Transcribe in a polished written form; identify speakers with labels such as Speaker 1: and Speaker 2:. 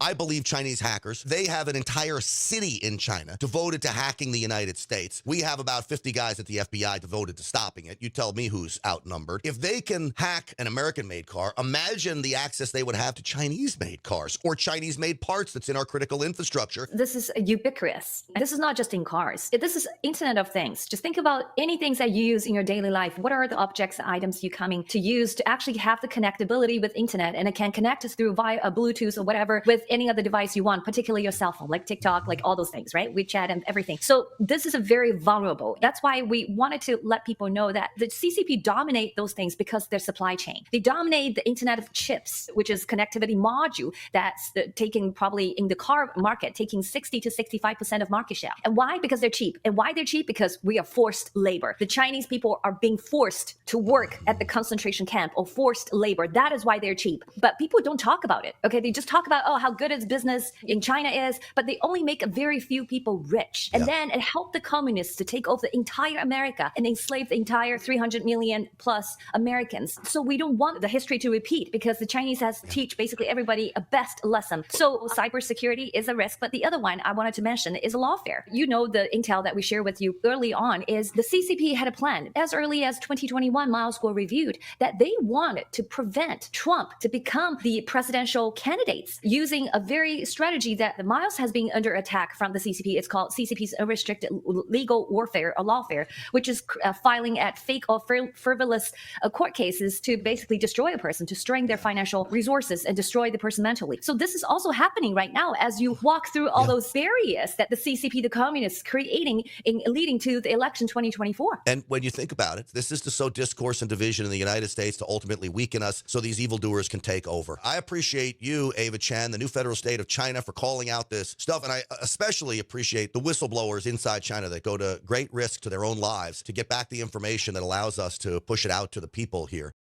Speaker 1: I believe Chinese hackers. They have an entire city in China devoted to hacking the United States. We have about 50 guys at the FBI devoted to stopping it. You tell me who's outnumbered. If they can hack an American-made car, imagine the access they would have to Chinese-made cars or Chinese-made parts that's in our critical infrastructure.
Speaker 2: This is ubiquitous. This is not just in cars. This is Internet of Things. Just think about any things that you use in your daily life. What are the objects, items you coming to use to actually have the connectability with internet, and it can connect through via a Bluetooth or whatever with any other device you want, particularly your cell phone, like TikTok, like all those things, right? WeChat and everything. So this is a very vulnerable. That's why we wanted to let people know that the CCP dominate those things because their supply chain. They dominate the Internet of Chips, which is connectivity module that's taking probably in the car market, taking 60 to 65% of market share. And why? Because they're cheap. And why they're cheap? Because we are forced labor. The Chinese people are being forced to work at the concentration camp or forced labor. That is why they're cheap. But people don't talk about it. Okay, they just talk about, oh, how good its business in China is, but they only make a very few people rich. And then it helped the communists to take over the entire America and enslave the entire 300 million plus Americans. So we don't want the history to repeat because the Chinese has to teach basically everybody a best lesson. So cybersecurity is a risk, but the other one I wanted to mention is lawfare. You know, the intel that we shared with you early on is the CCP had a plan as early as 2021. Miles were reviewed that they wanted to prevent Trump to become the presidential candidates using a very strategy that the Miles has been under attack from the CCP. It's called CCP's unrestricted legal warfare or lawfare, which is filing at fake or frivolous court cases to basically destroy a person, to strain their financial resources and destroy the person mentally. So this is also happening right now as you walk through all those barriers that the CCP, the communists, creating in leading to the election 2024.
Speaker 1: And when you think about it, this is to sow discourse and division in the United States to ultimately weaken us so these evildoers can take over. I appreciate you, Ava Chan, the new federal state of China, for calling out this stuff. And I especially appreciate the whistleblowers inside China that go to great risk to their own lives to get back the information that allows us to push it out to the people here.